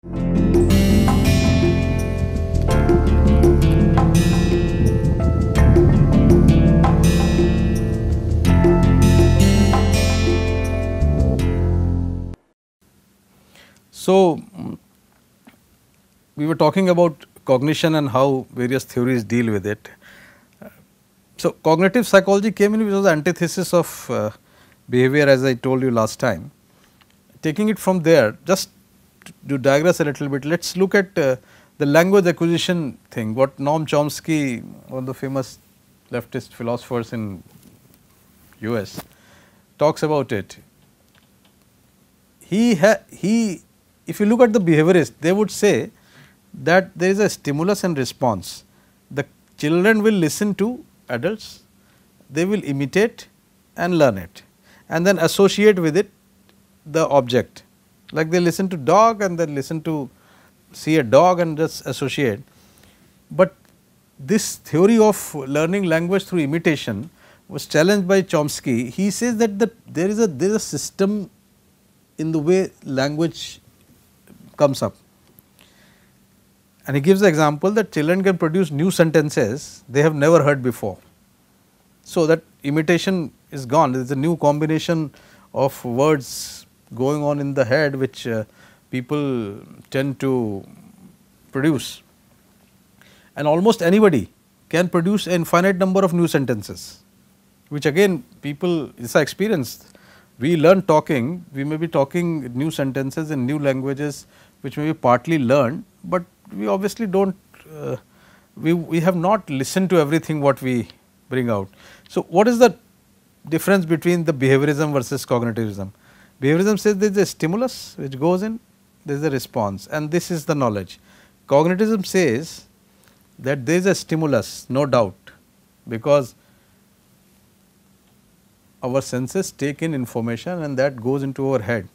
So, we were talking about cognition and how various theories deal with it. So, cognitive psychology came in, which was the antithesis of behavior, as I told you last time. Taking it from there, just to digress a little bit, let us look at the language acquisition thing, what Noam Chomsky, one of the famous leftist philosophers in US, talks about it. If you look at the behaviorists, they would say that there is a stimulus and response. The children will listen to adults, they will imitate and learn it, and then associate with it the object, like they listen to dog and then listen to see a dog and just associate. But this theory of learning language through imitation was challenged by Chomsky. He says that there is a system in the way language comes up, and he gives the example that children can produce new sentences they have never heard before. So, that imitation is gone, there is a new combination of words going on in the head which people tend to produce, and almost anybody can produce an infinite number of new sentences, which again people, this is experience. We learn talking, we may be talking new sentences in new languages which may be partly learned, but we obviously do not, we have not listened to everything what we bring out. So, what is the difference between the behaviorism versus cognitivism? Behaviorism says there is a stimulus which goes in, there is a response, and this is the knowledge. Cognitivism says that there is a stimulus, no doubt, because our senses take in information and that goes into our head.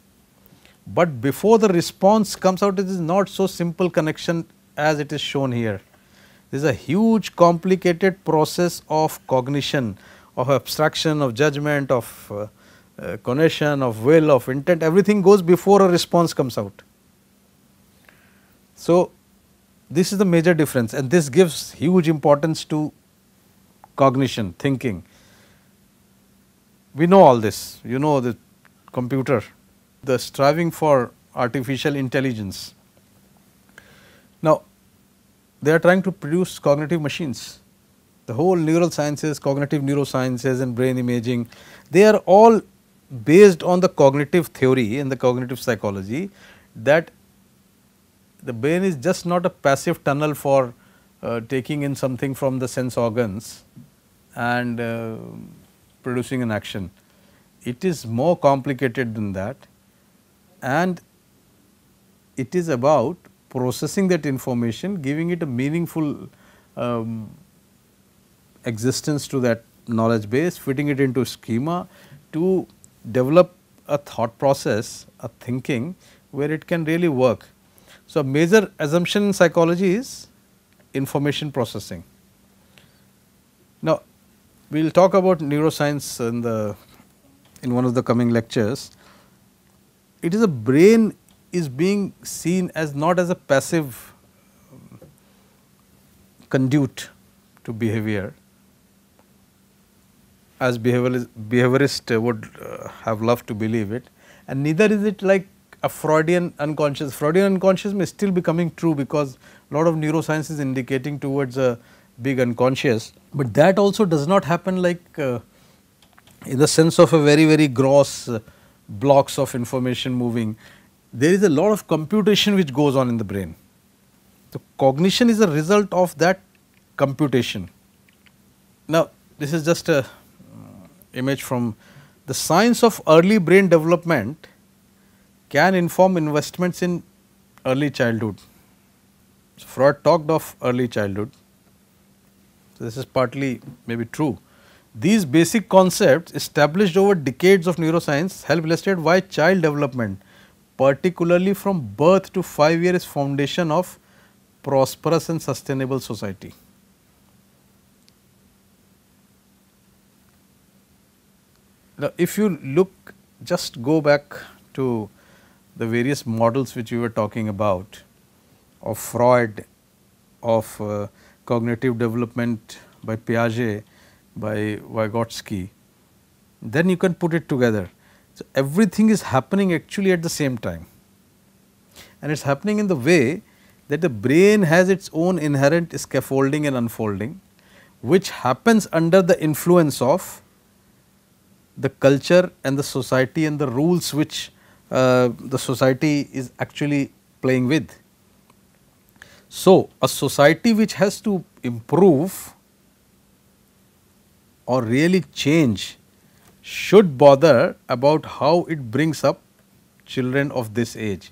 But before the response comes out, it is not so simple connection as it is shown here. There is a huge complicated process of cognition, of abstraction, of judgment, of cognition, of will, of intent, everything goes before a response comes out. So, this is the major difference, and this gives huge importance to cognition, thinking. We know all this, you know the computer, the striving for artificial intelligence. Now, they are trying to produce cognitive machines. The whole neural sciences, cognitive neurosciences and brain imaging, they are all based on the cognitive theory and the cognitive psychology that the brain is just not a passive tunnel for taking in something from the sense organs and producing an action. It is more complicated than that, and it is about processing that information, giving it a meaningful existence to that knowledge base, fitting it into schema to develop a thought process, a thinking where it can really work. So, a major assumption in psychology is information processing. Now, we will talk about neuroscience in one of the coming lectures. It is a brain is being seen as not as a passive conduit to behavior, as behaviorist would have loved to believe it, and neither is it like a Freudian unconscious. Freudian unconscious may still be coming true because a lot of neuroscience is indicating towards a big unconscious, but that also does not happen like in the sense of a very gross blocks of information moving. There is a lot of computation which goes on in the brain. So, cognition is a result of that computation. Now, this is just a image from the science of early brain development can inform investments in early childhood. So, Freud talked of early childhood. So, this is partly maybe true. These basic concepts established over decades of neuroscience help illustrate why child development, particularly from birth to 5 years, is foundation of prosperous and sustainable society. Now, if you look, just go back to the various models which we were talking about of Freud, of cognitive development by Piaget, by Vygotsky, then you can put it together. So, everything is happening actually at the same time, and it is happening in the way that the brain has its own inherent scaffolding and unfolding, which happens under the influence of the culture and the society and the rules which the society is actually playing with. So, a society which has to improve or really change should bother about how it brings up children of this age,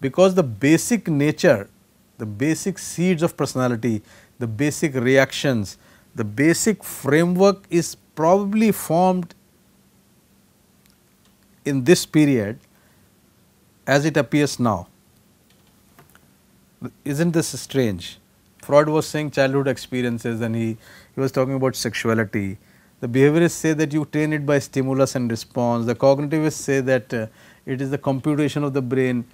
because the basic nature, the basic seeds of personality, the basic reactions, the basic framework is probably formed in this period as it appears now. Isn't this strange? Freud was saying childhood experiences, and he was talking about sexuality. The behaviorists say that you train it by stimulus and response. The cognitivists say that it is the computation of the brain,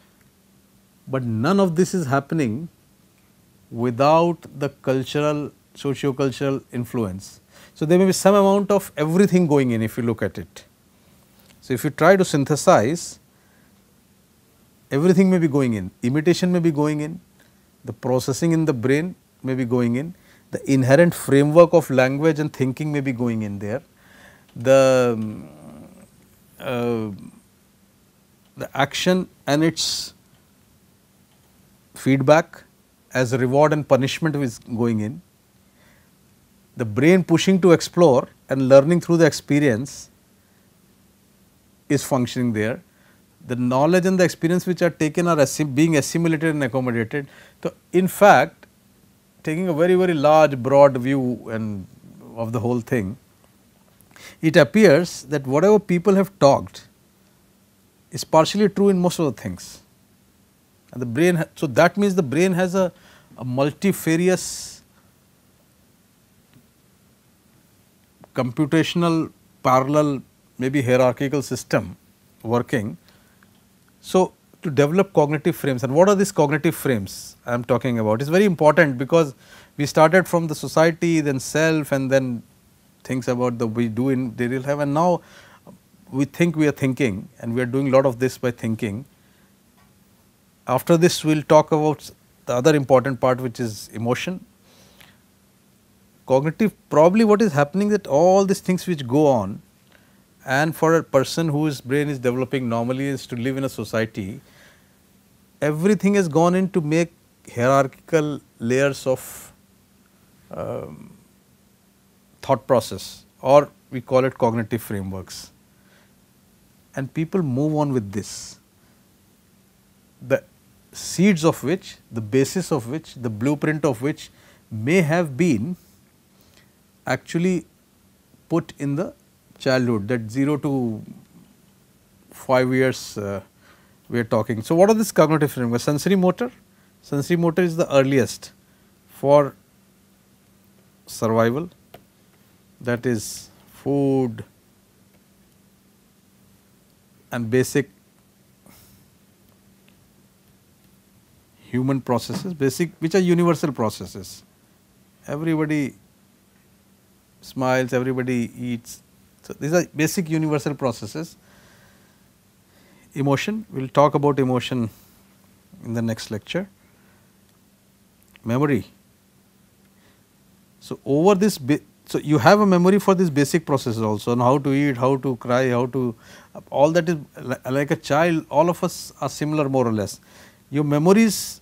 but none of this is happening without the cultural, socio-cultural influence. So, there may be some amount of everything going in if you look at it. So, if you try to synthesize, everything may be going in, imitation may be going in, the processing in the brain may be going in, the inherent framework of language and thinking may be going in there, the action and its feedback as a reward and punishment is going in, the brain pushing to explore and learning through the experience is functioning there. The knowledge and the experience which are taken are being assimilated and accommodated. So, in fact, taking a very large broad view and of the whole thing, it appears that whatever people have talked is partially true in most of the things, and the brain. So, that means the brain has a multifarious computational parallel, maybe hierarchical system working. So, to develop cognitive frames, and what are these cognitive frames I am talking about? It is very important, because we started from the society, then self, and then things about the we do in the real life, and now we think we are thinking, and we are doing a lot of this by thinking. After this, we will talk about the other important part, which is emotion. Cognitive, probably what is happening, that all these things which go on, and for a person whose brain is developing normally, is to live in a society, everything has gone in to make hierarchical layers of thought process, or we call it cognitive frameworks, and people move on with this, the seeds of which, the basis of which, the blueprint of which may have been actually put in the childhood, that 0 to 5 years we are talking. So, what are these cognitive frameworks? Sensory motor. Sensory motor is the earliest for survival, that is food and basic human processes, basic, which are universal processes. Everybody smiles, everybody eats. So, these are basic universal processes. Emotion, we will talk about emotion in the next lecture. Memory. So, over this, so you have a memory for these basic processes also, on how to eat, how to cry, how to, all that is like a child, all of us are similar more or less. Your memories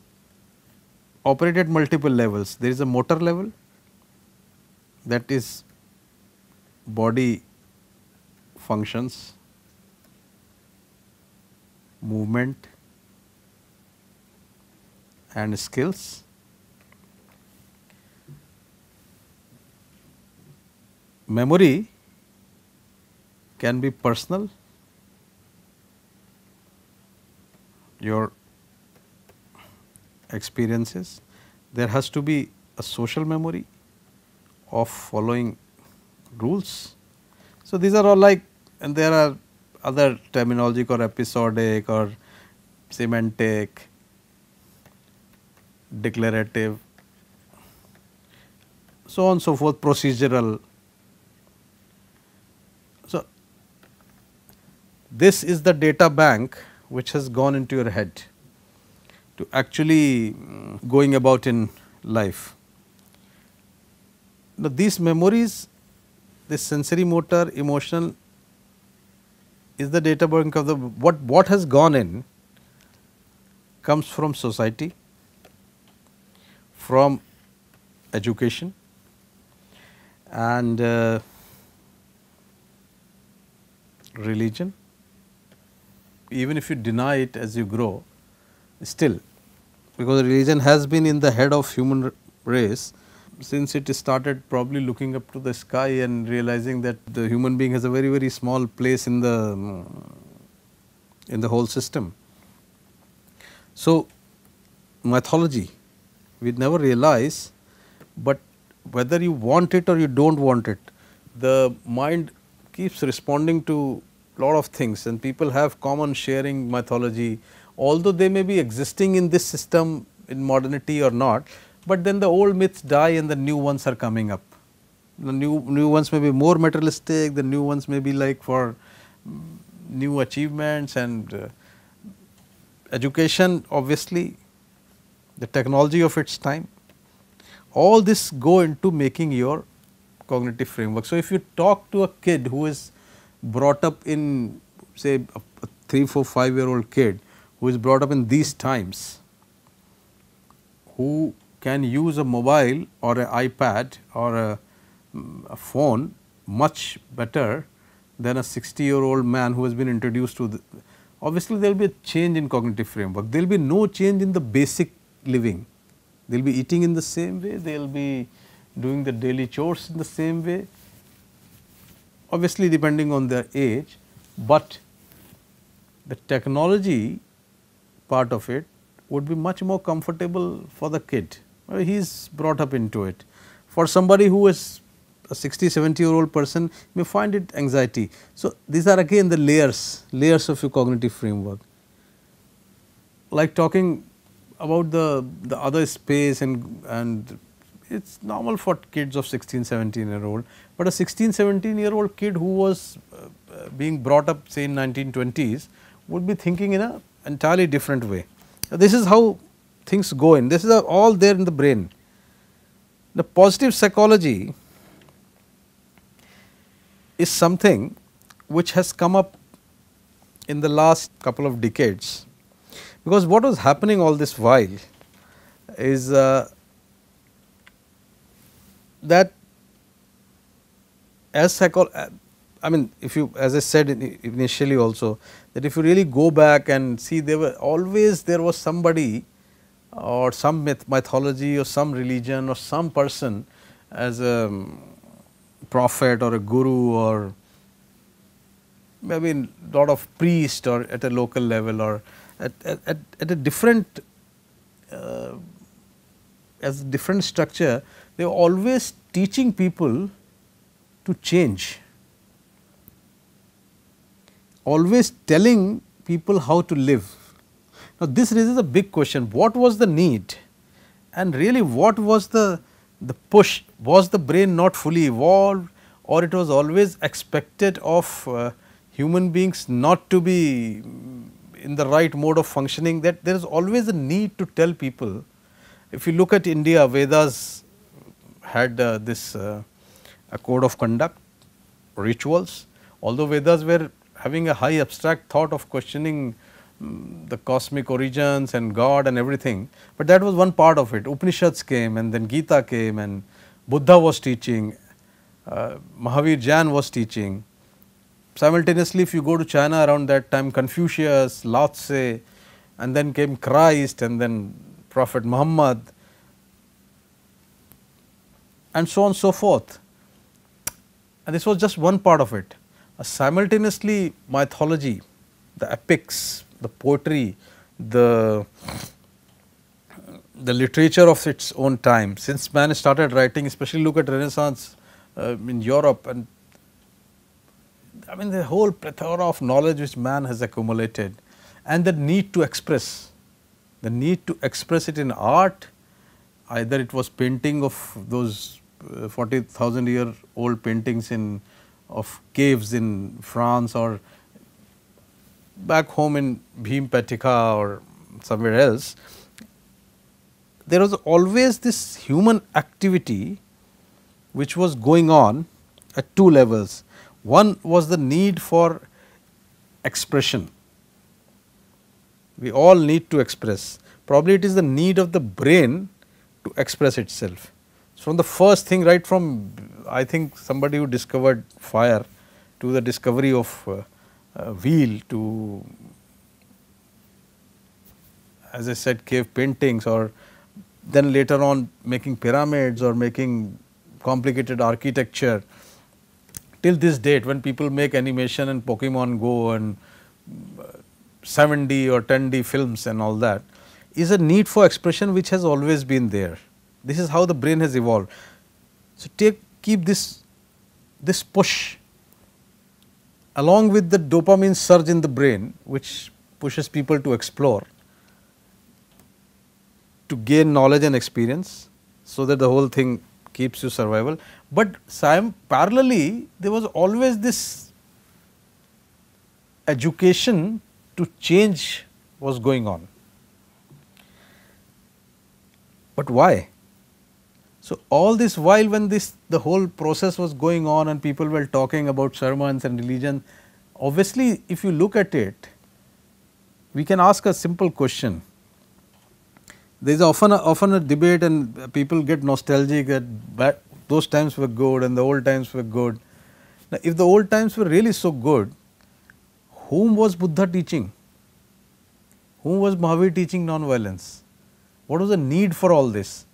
operate at multiple levels. There is a motor level, that is body functions, movement and skills. Memory can be personal, your experiences. There has to be a social memory of following rules. So, these are all like, and there are other terminology or episodic or semantic, declarative, so on and so forth, procedural. So, this is the data bank which has gone into your head to actually going about in life. Now, these memories, this sensory, motor, emotional is the data bank of the what has gone in comes from society, from education, and religion. Even if you deny it as you grow, still, because religion has been in the head of human race since it started probably looking up to the sky and realizing that the human being has a very, very small place in the whole system. So, mythology we never realize, but whether you want it or you do not want it, the mind keeps responding to lot of things, and people have common sharing mythology, although they may be existing in this system in modernity or not, but then the old myths die and the new ones are coming up. The new ones may be more materialistic, the new ones may be like for new achievements and education, obviously the technology of its time. All this go into making your cognitive framework. So, if you talk to a kid who is brought up in say a 3, 4, 5-year-old kid who is brought up in these times, who can use a mobile or an iPad or a phone much better than a 60-year-old man who has been introduced to obviously there will be a change in cognitive framework. There will be no change in the basic living. They will be eating in the same way, they will be doing the daily chores in the same way, obviously depending on their age, but the technology part of it would be much more comfortable for the kid. He is brought up into it. For somebody who is a 60, 70-year-old person may find it anxiety. So, these are again the layers of your cognitive framework. Like talking about the other space and it is normal for kids of 16, 17-year-old, but a 16, 17-year-old kid who was being brought up say in 1920s would be thinking in an entirely different way. This is how things go in, this is all there in the brain. The positive psychology is something which has come up in the last couple of decades, because what was happening all this while is that as I mean if you, as I said initially also, that if you really go back and see, there was somebody or some mythology or some religion or some person as a prophet or a guru or maybe a lot of priest or at a local level or at a different as a different structure, they were always teaching people to change, always telling people how to live. Now, this raises a big question, what was the need and really what was the push? Was the brain not fully evolved, or it was always expected of human beings not to be in the right mode of functioning, that there is always a need to tell people. If you look at India, Vedas had this a code of conduct, rituals, although Vedas were having a high abstract thought of questioning the cosmic origins and God and everything, but that was one part of it. Upanishads came and then Gita came and Buddha was teaching, Mahavir Jain was teaching. Simultaneously, if you go to China around that time, Confucius, Lao Tse, and then came Christ and then Prophet Muhammad and so on and so forth. And this was just one part of it. Simultaneously, mythology, the epics, the poetry, the literature of its own time, since man started writing, especially look at Renaissance in Europe, and I mean the whole plethora of knowledge which man has accumulated, and the need to express, it in art, either it was painting of those 40,000-year-old paintings of caves in France or back home in Bhimpatika or somewhere else. There was always this human activity which was going on at two levels. One was the need for expression. We all need to express. Probably it is the need of the brain to express itself. From the first thing, right from I think somebody who discovered fire to the discovery of wheel to, as I said, cave paintings, or then later on making pyramids or making complicated architecture, till this date when people make animation and Pokemon Go and 7D or 10D films and all that, is a need for expression which has always been there. This is how the brain has evolved. So, keep this push along with the dopamine surge in the brain, which pushes people to explore, to gain knowledge and experience, so that the whole thing keeps you survival. But parallelly, there was always this education to change was going on. But why? So, all this while when the whole process was going on and people were talking about sermons and religion, obviously if you look at it, we can ask a simple question. There is often a debate and people get nostalgic that those times were good and the old times were good. Now, if the old times were really so good, whom was Buddha teaching? Whom was Mahavir teaching non-violence? What was the need for all this?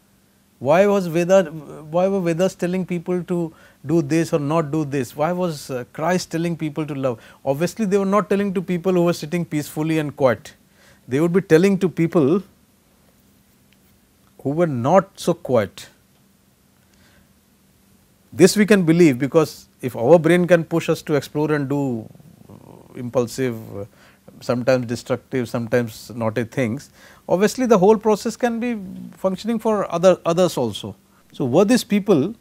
Why were Vedas telling people to do this or not do this? Why was Christ telling people to love? Obviously, they were not telling to people who were sitting peacefully and quiet. They would be telling to people who were not so quiet. This we can believe, because if our brain can push us to explore and do impulsive, sometimes destructive, sometimes naughty things, obviously the whole process can be functioning for others also. So, were these people,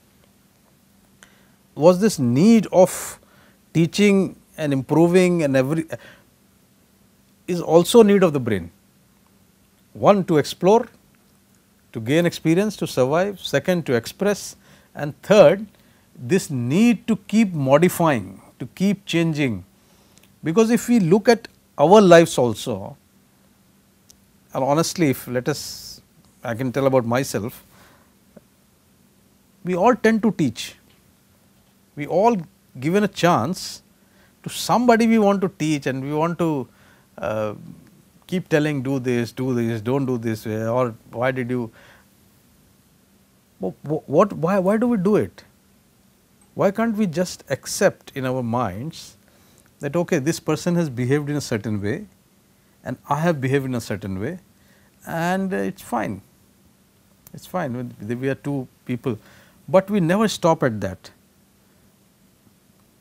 was this need of teaching and improving and is also need of the brain. One, to explore, to gain experience, to survive; second, to express; and third, this need to keep modifying, to keep changing. Because if we look at our lives also, and honestly, if I can tell about myself, we all tend to teach. We all given a chance to somebody we want to teach, and we want to keep telling, do this, don't do this way, or why did you, why do we do it? Why can't we just accept in our minds that okay, this person has behaved in a certain way and I have behaved in a certain way, and it is fine, it is fine, we are two people, but we never stop at that.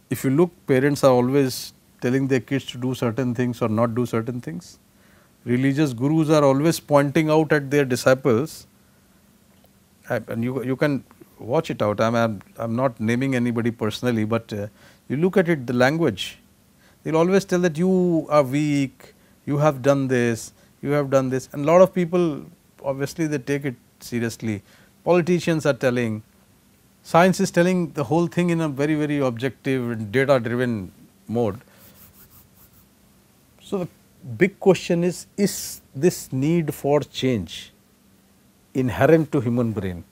If you look, parents are always telling their kids to do certain things or not do certain things. Religious gurus are always pointing out at their disciples, and you can watch it out. I am not naming anybody personally, but you look at it, the language, they will always tell that you are weak, you have done this, you have done this, and a lot of people obviously they take it seriously. Politicians are telling, science is telling the whole thing in a very, very objective, data driven mode. So, the big question is this need for change inherent to human brain?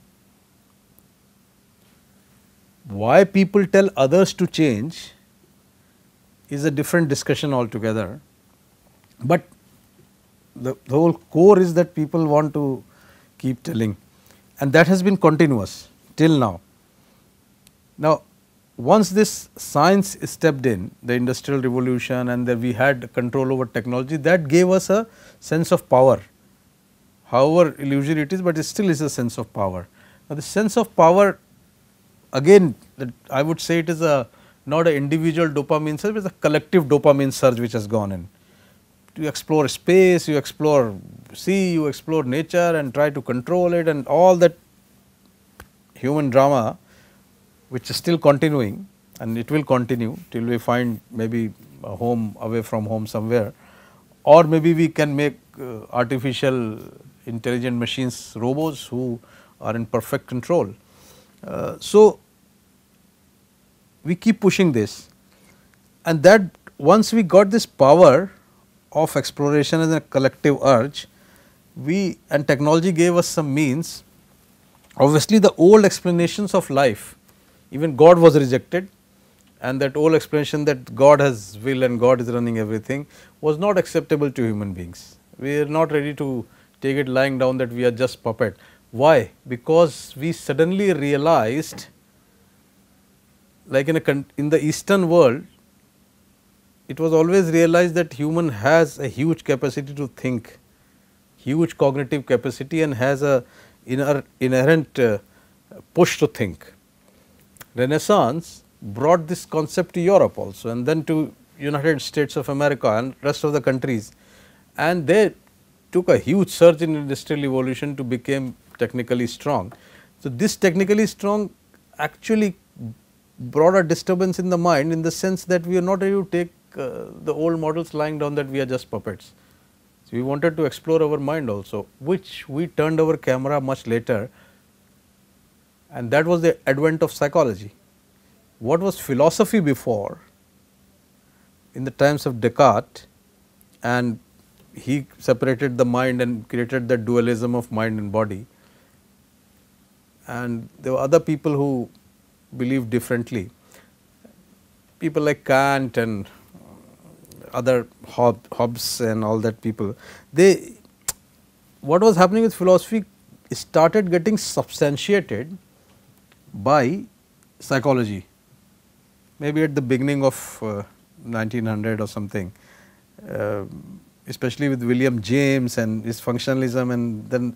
Why people tell others to change is a different discussion altogether, but the whole core is that people want to keep telling, and that has been continuous till now. Now, once this science stepped in, the industrial revolution, and that we had control over technology, that gave us a sense of power, however illusory it is, but it still is a sense of power. Now, the sense of power, again I would say it is not an individual dopamine surge, it is a collective dopamine surge which has gone in. you explore space, you explore sea, you explore nature and try to control it, and all that human drama which is still continuing, and it will continue till we find maybe a home away from home somewhere, or maybe we can make artificial intelligent machines, robots who are in perfect control. So, we keep pushing this, and that once we got this power of exploration as a collective urge, we and technology gave us some means. Obviously, the old explanations of life, even God was rejected, and that old explanation that God has will and God is running everything was not acceptable to human beings. We are not ready to take it lying down that we are just puppet. Why? Because we suddenly realized, like in the Eastern world, it was always realized that human has a huge capacity to think, huge cognitive capacity, and has a inherent push to think. Renaissance brought this concept to Europe also, and then to United States of America and rest of the countries, and they took a huge surge in industrial evolution to become technically strong. So, this technically strong actually brought a disturbance in the mind, in the sense that we are not able to take the old models lying down that we are just puppets. So, we wanted to explore our mind also, which we turned our camera much later, and that was the advent of psychology. What was philosophy before, in the times of Descartes, and he separated the mind and created the dualism of mind and body, and there were other people who believed differently, people like Kant and other Hobbes and all that people. They, what was happening with philosophy started getting substantiated by psychology, maybe at the beginning of 1900 or something, especially with William James and his functionalism, and then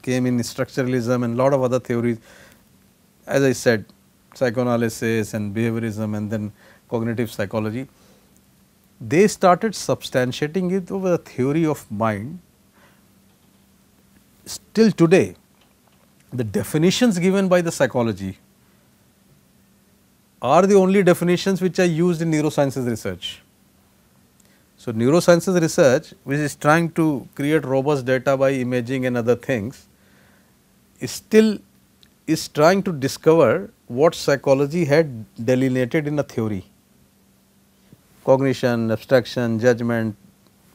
came in structuralism and lot of other theories, as I said, psychoanalysis and behaviorism, and then cognitive psychology. They started substantiating it over a theory of mind. Still today, the definitions given by the psychology are the only definitions which are used in neurosciences research. So, neurosciences research, which is trying to create robust data by imaging and other things, is trying to discover what psychology had delineated in a theory: cognition, abstraction, judgment,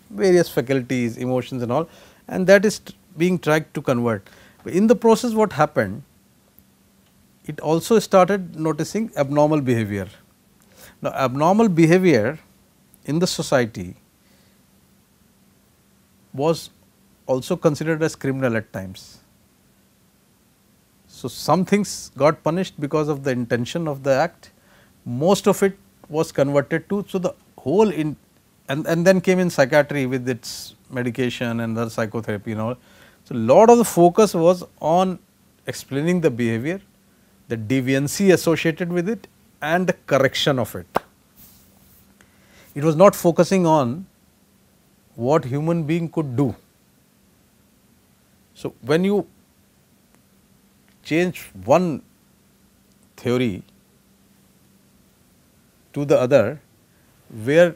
various faculties, emotions and all, and that is being tried to convert. But in the process, what happened? It also started noticing abnormal behavior. Now, abnormal behavior in the society was also considered as criminal at times. So, some things got punished because of the intention of the act, most of it was converted to. So, the whole and then came in psychiatry with its medication and the psychotherapy and all. So, lot of the focus was on explaining the behavior, the deviancy associated with it, and the correction of it. It was not focusing on what human being could do. So, when you change one theory to the other, where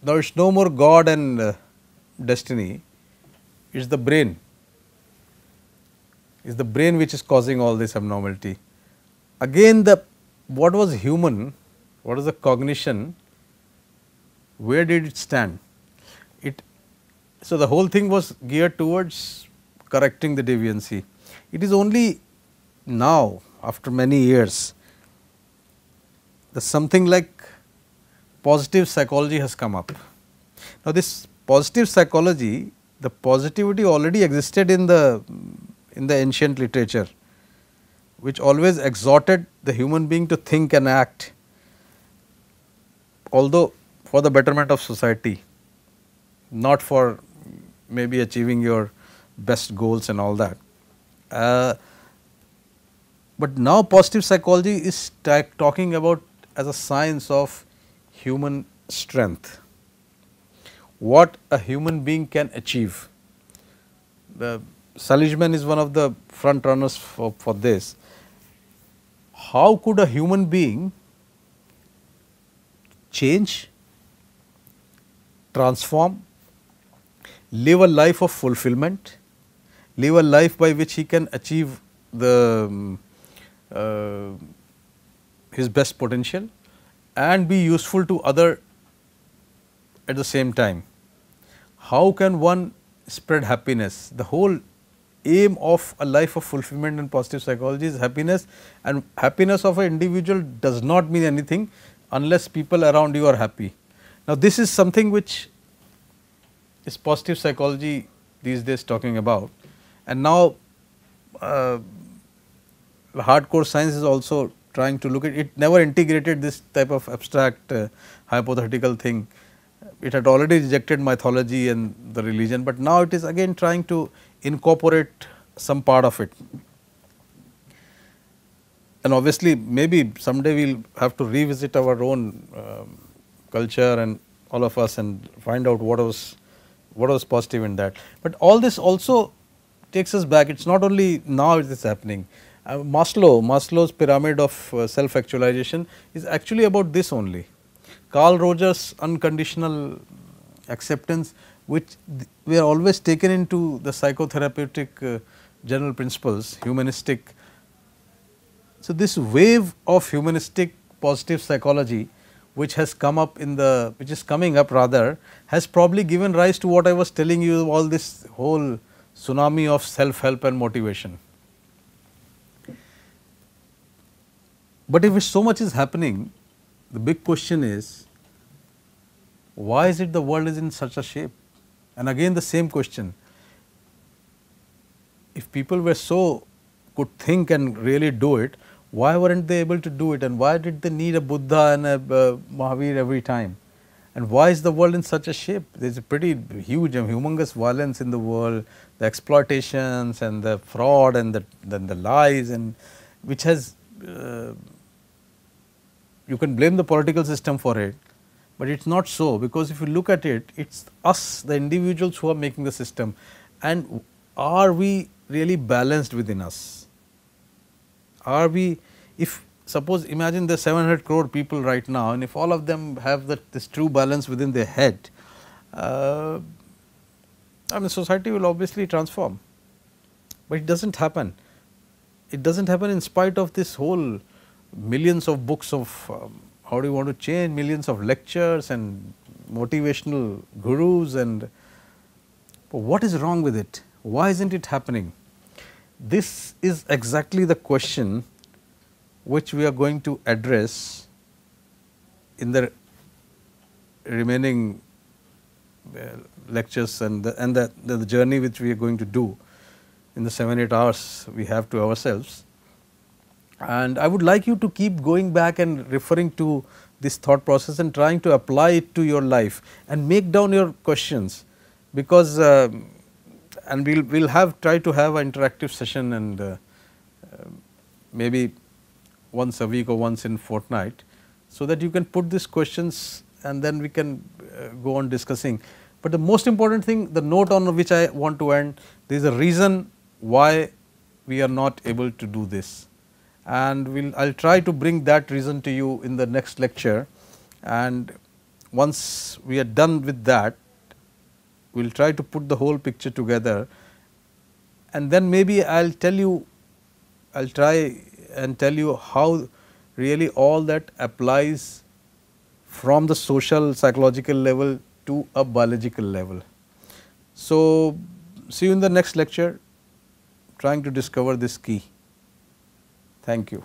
there is no more God and destiny, it is the brain. It is the brain which is causing all this abnormality. Again, what was human, what is the cognition, where did it stand? So, the whole thing was geared towards correcting the deviancy. It is only now, after many years, that something like positive psychology has come up. Now, this positive psychology, the positivity already existed in the ancient literature, which always exhorted the human being to think and act, although for the betterment of society, not for maybe achieving your best goals and all that. But now positive psychology is talking about as a science of human strength. what a human being can achieve. The Seligman is one of the front runners for this. How could a human being change, transform, live a life of fulfillment, live a life by which he can achieve the his best potential and be useful to other at the same time. How can one spread happiness? The whole aim of a life of fulfillment in positive psychology is happiness, and happiness of an individual does not mean anything unless people around you are happy. Now, this is something which is positive psychology these days talking about, and now hardcore science is also trying to look at it. Never integrated this type of abstract hypothetical thing. It had already rejected mythology and the religion, but now it is again trying to incorporate some part of it. And obviously, maybe someday we will have to revisit our own culture and all of us and find out what was positive in that. But all this also takes us back. It is not only now it is happening. Maslow's pyramid of self actualization is actually about this only. Carl Rogers' unconditional acceptance, which we are always taken into the psychotherapeutic general principles, humanistic. So, this wave of humanistic positive psychology which has come up in the, which is coming up rather, has probably given rise to what I was telling you, all this whole tsunami of self help and motivation. But if so much is happening, the big question is, why is it the world is in such a shape? And again the same question, if people were so could think and really do it, why weren't they able to do it, and why did they need a Buddha and a Mahavir every time? And why is the world in such a shape? There is a pretty huge and humongous violence in the world, the exploitations and the fraud and the lies, and which has you can blame the political system for it, but it is not so, because if you look at it, it is us, the individuals, who are making the system. And are we really balanced within us? Are we, if suppose imagine there are 700 crore people right now, and if all of them have this true balance within their head, I mean society will obviously transform, but it does not happen. It does not happen in spite of this whole millions of books of how do you want to change, millions of lectures and motivational gurus, and what is wrong with it? Why is not it happening? This is exactly the question which we are going to address in the remaining lectures and the journey which we are going to do in the 7-8 hours we have to ourselves. And I would like you to keep going back and referring to this thought process and trying to apply it to your life and make down your questions, because and we'll try to have an interactive session, and maybe once a week or once in fortnight, so that you can put these questions and then we can go on discussing. But the most important thing, the note on which I want to end, there is a reason why we are not able to do this, and I'll try to bring that reason to you in the next lecture. And once we are done with that, we will try to put the whole picture together, and then maybe I'll try and tell you how really all that applies from the social psychological level to a biological level. So, see you in the next lecture, trying to discover this key. Thank you.